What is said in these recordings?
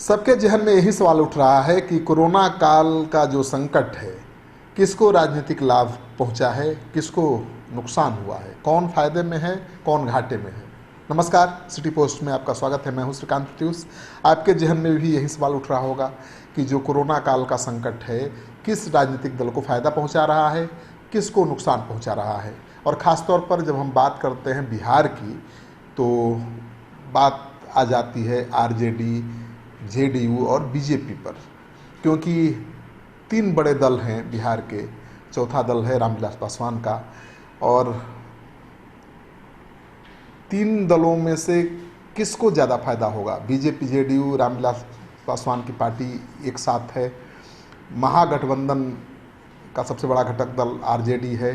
सबके जहन में यही सवाल उठ रहा है कि कोरोना काल का जो संकट है, किसको राजनीतिक लाभ पहुंचा है, किसको नुकसान हुआ है, कौन फायदे में है, कौन घाटे में है। नमस्कार, सिटी पोस्ट में आपका स्वागत है। मैं हूं श्रीकांत प्रत्युष। आपके जहन में भी यही सवाल उठ रहा होगा कि जो कोरोना काल का संकट है, किस राजनीतिक दल को फ़ायदा पहुंचा रहा है, किसको नुकसान पहुंचा रहा है। और ख़ास तौर पर जब हम बात करते हैं बिहार की, तो बात आ जाती है आरजेडी, जेडीयू और बीजेपी पर, क्योंकि तीन बड़े दल हैं बिहार के। चौथा दल है रामविलास पासवान का, और तीन दलों में से किसको ज़्यादा फायदा होगा। बीजेपी, जेडीयू, रामविलास पासवान की पार्टी एक साथ है। महागठबंधन का सबसे बड़ा घटक दल आरजेडी है,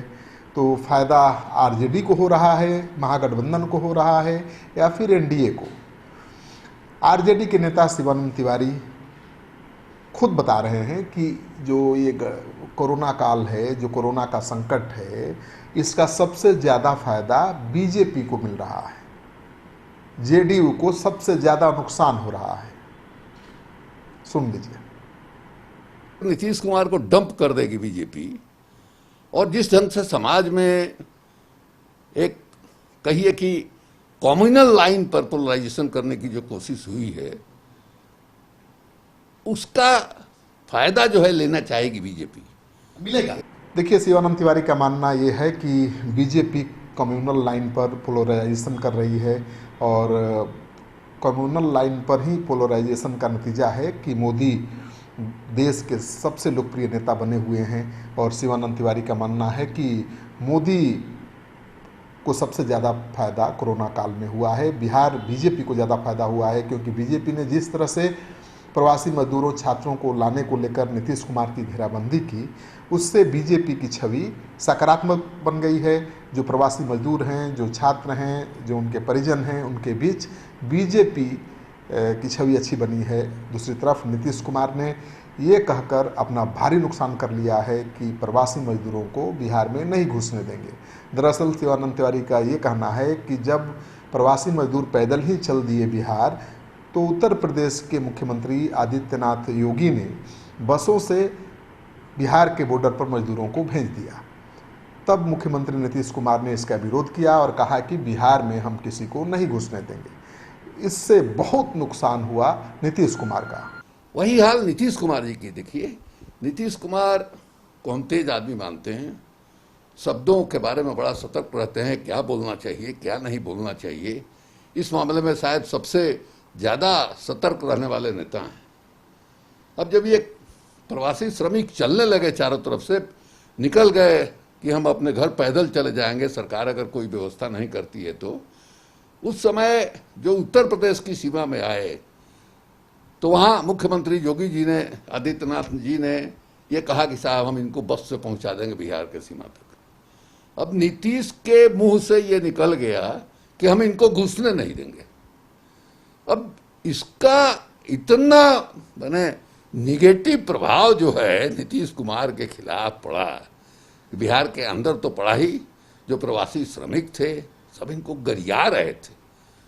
तो फायदा आरजेडी को हो रहा है, महागठबंधन को हो रहा है, या फिर एनडीए को। आरजेडी के नेता शिवानंद तिवारी खुद बता रहे हैं कि जो ये कोरोना काल है, जो कोरोना का संकट है, इसका सबसे ज़्यादा फायदा बीजेपी को मिल रहा है, जेडीयू को सबसे ज़्यादा नुकसान हो रहा है। सुन लीजिए। नीतीश कुमार को डंप कर देगी बीजेपी, और जिस ढंग से समाज में एक कहिए कि कम्युनल लाइन पर पोलराइजेशन करने की जो कोशिश हुई है, उसका फायदा जो है लेना चाहेगी बीजेपी, मिलेगा। देखिए, शिवानंद तिवारी का मानना ये है कि बीजेपी कम्युनल लाइन पर पोलराइजेशन कर रही है, और कम्युनल लाइन पर ही पोलराइजेशन का नतीजा है कि मोदी देश के सबसे लोकप्रिय नेता बने हुए हैं। और शिवानंद तिवारी का मानना है कि मोदी को सबसे ज़्यादा फायदा कोरोना काल में हुआ है। बिहार बीजेपी को ज़्यादा फायदा हुआ है, क्योंकि बीजेपी ने जिस तरह से प्रवासी मजदूरों, छात्रों को लाने को लेकर नीतीश कुमार की घेराबंदी की, उससे बीजेपी की छवि सकारात्मक बन गई है। जो प्रवासी मजदूर हैं, जो छात्र हैं, जो उनके परिजन हैं, उनके बीच बीजेपी की छवि अच्छी बनी है। दूसरी तरफ नीतीश कुमार ने ये कहकर अपना भारी नुकसान कर लिया है कि प्रवासी मजदूरों को बिहार में नहीं घुसने देंगे। दरअसल शिवानंद तिवारी का ये कहना है कि जब प्रवासी मजदूर पैदल ही चल दिए बिहार, तो उत्तर प्रदेश के मुख्यमंत्री आदित्यनाथ योगी ने बसों से बिहार के बॉर्डर पर मजदूरों को भेज दिया। तब मुख्यमंत्री नीतीश कुमार ने इसका विरोध किया और कहा कि बिहार में हम किसी को नहीं घुसने देंगे। इससे बहुत नुकसान हुआ नीतीश कुमार का। वही हाल नीतीश कुमार जी की देखिए। नीतीश कुमार को हम तेज आदमी मानते हैं, शब्दों के बारे में बड़ा सतर्क रहते हैं, क्या बोलना चाहिए, क्या नहीं बोलना चाहिए। इस मामले में शायद सबसे ज़्यादा सतर्क रहने वाले नेता हैं। अब जब ये प्रवासी श्रमिक चलने लगे, चारों तरफ से निकल गए कि हम अपने घर पैदल चले जाएंगे, सरकार अगर कोई व्यवस्था नहीं करती है, तो उस समय जो उत्तर प्रदेश की सीमा में आए, तो वहाँ मुख्यमंत्री योगी जी ने, आदित्यनाथ जी ने ये कहा कि साहब हम इनको बस से पहुँचा देंगे बिहार के सीमा तक। अब नीतीश के मुंह से ये निकल गया कि हम इनको घुसने नहीं देंगे। अब इसका इतना माने निगेटिव प्रभाव जो है नीतीश कुमार के खिलाफ पड़ा, बिहार के अंदर तो पड़ा ही। जो प्रवासी श्रमिक थे सब इनको गरिया रहे थे,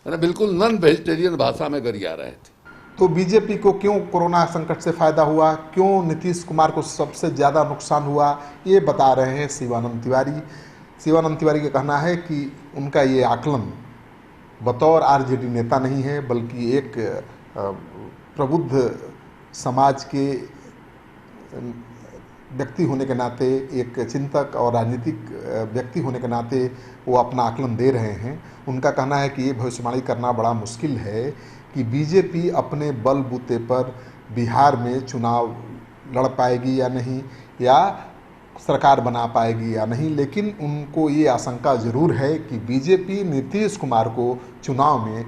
मैंने बिल्कुल नॉन वेजिटेरियन भाषा में गरिया रहे थे। तो बीजेपी को क्यों कोरोना संकट से फायदा हुआ, क्यों नीतीश कुमार को सबसे ज़्यादा नुकसान हुआ, ये बता रहे हैं शिवानंद तिवारी। शिवानंद तिवारी का कहना है कि उनका ये आकलन बतौर आरजेडी नेता नहीं है, बल्कि एक प्रबुद्ध समाज के व्यक्ति होने के नाते, एक चिंतक और राजनीतिक व्यक्ति होने के नाते वो अपना आकलन दे रहे हैं। उनका कहना है कि ये भविष्यवाणी करना बड़ा मुश्किल है कि बीजेपी अपने बलबूते पर बिहार में चुनाव लड़ पाएगी या नहीं, या सरकार बना पाएगी या नहीं। लेकिन उनको ये आशंका ज़रूर है कि बीजेपी नीतीश कुमार को चुनाव में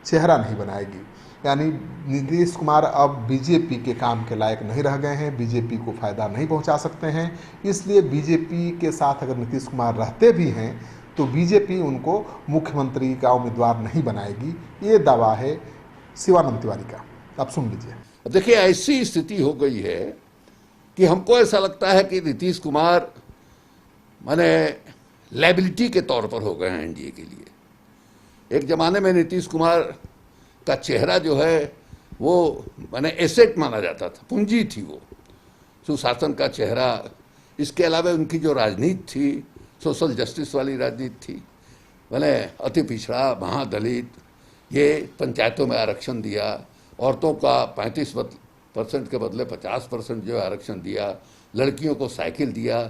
चेहरा नहीं बनाएगी। यानी नीतीश कुमार अब बीजेपी के काम के लायक नहीं रह गए हैं, बीजेपी को फ़ायदा नहीं पहुंचा सकते हैं। इसलिए बीजेपी के साथ अगर नीतीश कुमार रहते भी हैं, तो बीजेपी उनको मुख्यमंत्री का उम्मीदवार नहीं बनाएगी। ये दावा है शिवानंद तिवारी का। आप सुन लीजिए। देखिए, ऐसी स्थिति हो गई है कि हमको ऐसा लगता है कि नीतीश कुमार माने लायबिलिटी के तौर पर हो गए हैं एनडीए के लिए। एक जमाने में नीतीश कुमार का चेहरा जो है वो माने एसेट माना जाता था, पूंजी थी वो, सुशासन का चेहरा। इसके अलावा उनकी जो राजनीति थी, सोशल जस्टिस वाली राजनीति थी, मैंने अति पिछड़ा, महादलित, ये पंचायतों में आरक्षण दिया, औरतों का 35% के बदले 50% जो आरक्षण दिया, लड़कियों को साइकिल दिया,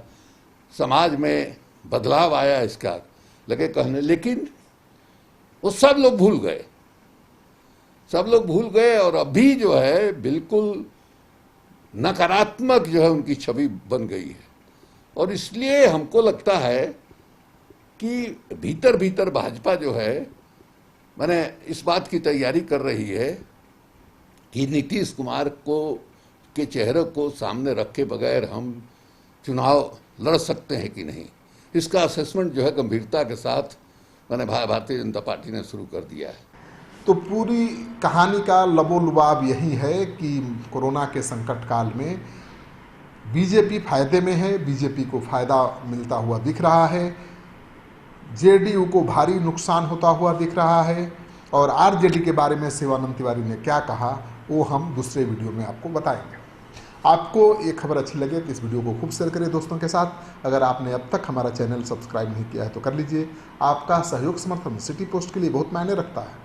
समाज में बदलाव आया इसका लगे कहने। लेकिन वो सब लोग भूल गए, सब लोग भूल गए, और अभी जो है बिल्कुल नकारात्मक जो है उनकी छवि बन गई है। और इसलिए हमको लगता है कि भीतर भीतर भाजपा जो है मैंने इस बात की तैयारी कर रही है कि नीतीश कुमार को के चेहरे को सामने रखे बगैर हम चुनाव लड़ सकते हैं कि नहीं। इसका असेसमेंट जो है गंभीरता के साथ मैंने भारतीय जनता पार्टी ने शुरू कर दिया है। तो पूरी कहानी का लबोलुबाब यही है कि कोरोना के संकट काल में बीजेपी फायदे में है, बीजेपी को फायदा मिलता हुआ दिख रहा है, जेडीयू को भारी नुकसान होता हुआ दिख रहा है। और आरजेडी के बारे में शिवानंद तिवारी ने क्या कहा वो हम दूसरे वीडियो में आपको बताएंगे। आपको ये खबर अच्छी लगे तो इस वीडियो को खूब शेयर करिए दोस्तों के साथ। अगर आपने अब तक हमारा चैनल सब्सक्राइब नहीं किया है तो कर लीजिए। आपका सहयोग समर्थन सिटी पोस्ट के लिए बहुत मायने रखता है।